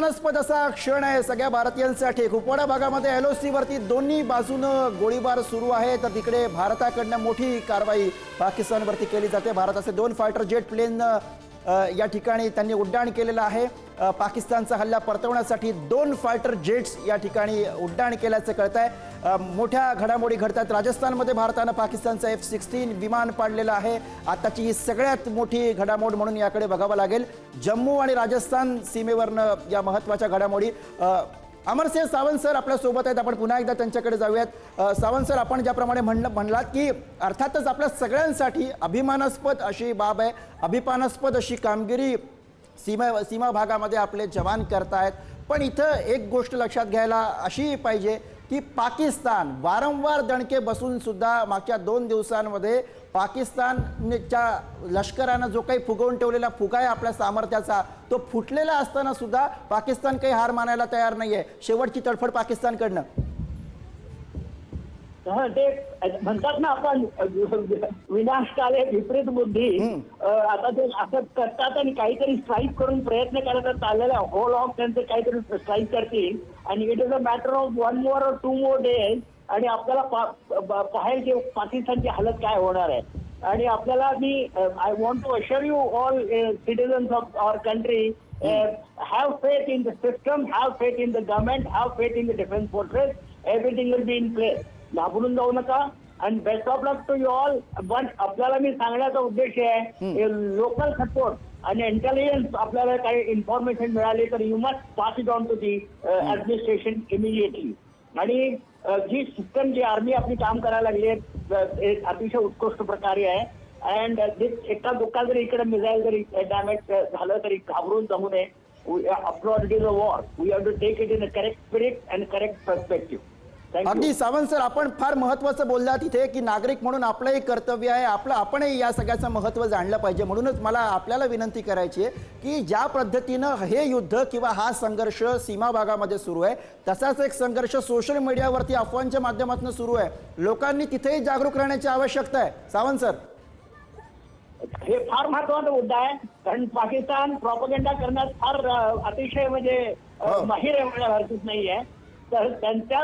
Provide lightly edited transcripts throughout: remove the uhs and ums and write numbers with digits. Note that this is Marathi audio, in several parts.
अभिमानास्पद असा क्षण आहे सगळ्या भारतीयांसाठी। कुपवाडा भागामध्ये LOC वरती दोन्ही बाजूनं गोळीबार सुरू आहे, तर तिकडे भारताकडनं मोठी कारवाई पाकिस्तानवरती केली जाते। भारताचे 2 फायटर जेट प्लेन या ठिकाणी त्यांनी उड्डाण केलेलं आहे। पाकिस्तानचा हल्ला परतवण्यासाठी 2 फायटर जेट्स या ठिकाणी उड्डाण केल्याचं कळतंय। मोठ्या घडामोडी घडतात। राजस्थानमध्ये भारतानं पाकिस्तानचं F-16 विमान पाडलेलं आहे। आताची ही सगळ्यात मोठी घडामोड म्हणून याकडे बघावं लागेल। जम्मू आणि राजस्थान सीमेवरनं या महत्त्वाच्या घडामोडी। अमरसिंह सावंत सर आपल्या सोबत आहेत, आपण पुन्हा एकदा त्यांच्याकडे जाऊयात। सावंत सर, आपण ज्याप्रमाणे म्हणलात की अर्थातच आपल्या सगळ्यांसाठी अभिमानास्पद अशी बाब आहे, अभिमानास्पद अशी कामगिरी सीमा भागामध्ये आपले जवान करतायत। पण इथं एक गोष्ट लक्षात घ्यायला अशी पाहिजे की पाकिस्तान वारंवार दणके बसून सुद्धा मागच्या 2 दिवसांमध्ये पाकिस्तानच्या लष्करानं जो काही फुगवून ठेवलेला फुगा आहे आपल्या सामर्थ्याचा, तो फुटलेला असताना सुद्धा पाकिस्तान काही हार मानायला तयार नाहीये। शेवटची तडफड पाकिस्तानकडनं। ते म्हणतात ना आपण विनाशकाले विपरीत बुद्धी। आता ते असं करतात आणि काहीतरी स्ट्राईक करून प्रयत्न करतात, चाललेला होल ऑफ त्यांचे काहीतरी स्ट्राईक करतील आणि it is a matter of 1 more or 2 more days आणि आपल्याला पाहायला की पाकिस्तानची हालत काय होणार आहे। आणि आपल्याला मी I want to assure you all citizens of our country, have faith in the system, have faith in the government, have faith in the defense forces, everything will be in place. घाबरून जाऊ नका आणि best of luck to you all. पण आपल्याला मी सांगण्याचा उद्देश आहे लोकल सपोर्ट आणि इंटेलिजन्स आपल्याला काही इन्फॉर्मेशन मिळाली तर you must pass it on to the administration immediately. आणि जी सिस्टम जी आर्मी आपली काम करायला लागली आहे अतिशय उत्कृष्ट प्रकारे आहे। अँड एका दुःखा जरी इकडे मिसाईल जरी डॅमेज झालं तरी घाबरून जाऊ नये। After it is a war, we have to take it in a correct spirit and correct perspective. अगदी सावंत सर, आपण फार महत्त्वाचं बोललात इथे की नागरिक म्हणून आपलंही कर्तव्य आहे, आपणही या सगळ्याचं महत्त्व जाणलं पाहिजे। म्हणूनच मला आपल्याला विनंती करायची आहे की ज्या पद्धतीनं हे युद्ध किंवा हा संघर्ष सीमा भागामध्ये सुरू आहे, तसाच एक संघर्ष सोशल मीडियावरती अफवांच्या माध्यमातून सुरू आहे। लोकांनी तिथेही जागरूक राहण्याची आवश्यकता आहे। सावंत सर, हे फार महत्वाचा मुद्दा आहे, कारण पाकिस्तान प्रॉपगेंडा करण्यात फार अतिशय म्हणजे माहिर एवढ्या हरकत नाही आहे। तर त्यांच्या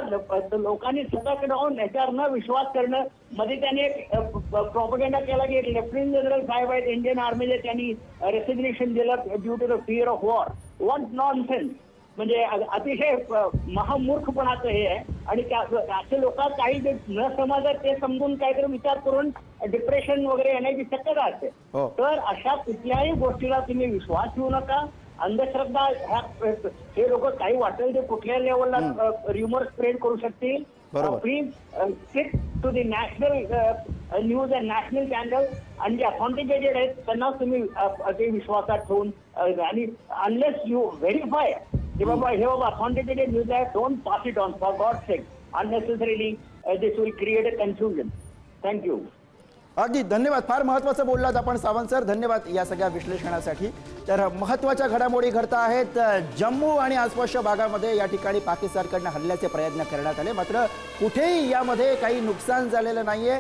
लोकांनी स्वतःकडे राहून याच्यावर न विश्वास करणं। मध्ये त्यांनी एक प्रॉपगेंडा केला की लेफ्टनंट जनरल साहेब आहेत इंडियन आर्मीचे, त्यांनी रेसिग्नेशन दिलं due to the fear of war. What nonsense, म्हणजे अतिशय महामूर्खपणाचं हे आहे। आणि असे लोक काही जे न समजत ते समजून काहीतरी विचार करून डिप्रेशन वगैरे येण्याची शक्यता असते। तर अशा कुठल्याही गोष्टीला तुम्ही विश्वास ठेवू नका। अंधश्रद्धा हे लोक काही वाटेल ते कुठल्या लेवलला र्युमर स्प्रेड करू शकतील। Please stick to the national news and national channel आणि जे ऑथेंटिकेटेड आहेत त्यांना तुम्ही ते विश्वासात ठेवून आणि अनलेस यू व्हेरीफाय की बाबा हे बाबा ऑथेंटिकेटेड न्यूज आहे, don't pass it on for God sake unnecessarily. This will create a confusion. Thank you. अगदी धन्यवाद, फार महत्त्वाचं बोललात आपण सावंत सर, धन्यवाद या सगळ्या विश्लेषणासाठी। तर महत्त्वाच्या घडामोडी घडता आहेत जम्मू आणि आसपासच्या भागामध्ये। या ठिकाणी पाकिस्तानकडनं हल्ल्याचे प्रयत्न करण्यात आले, मात्र कुठेही यामध्ये काही नुकसान झालेलं नाहीये।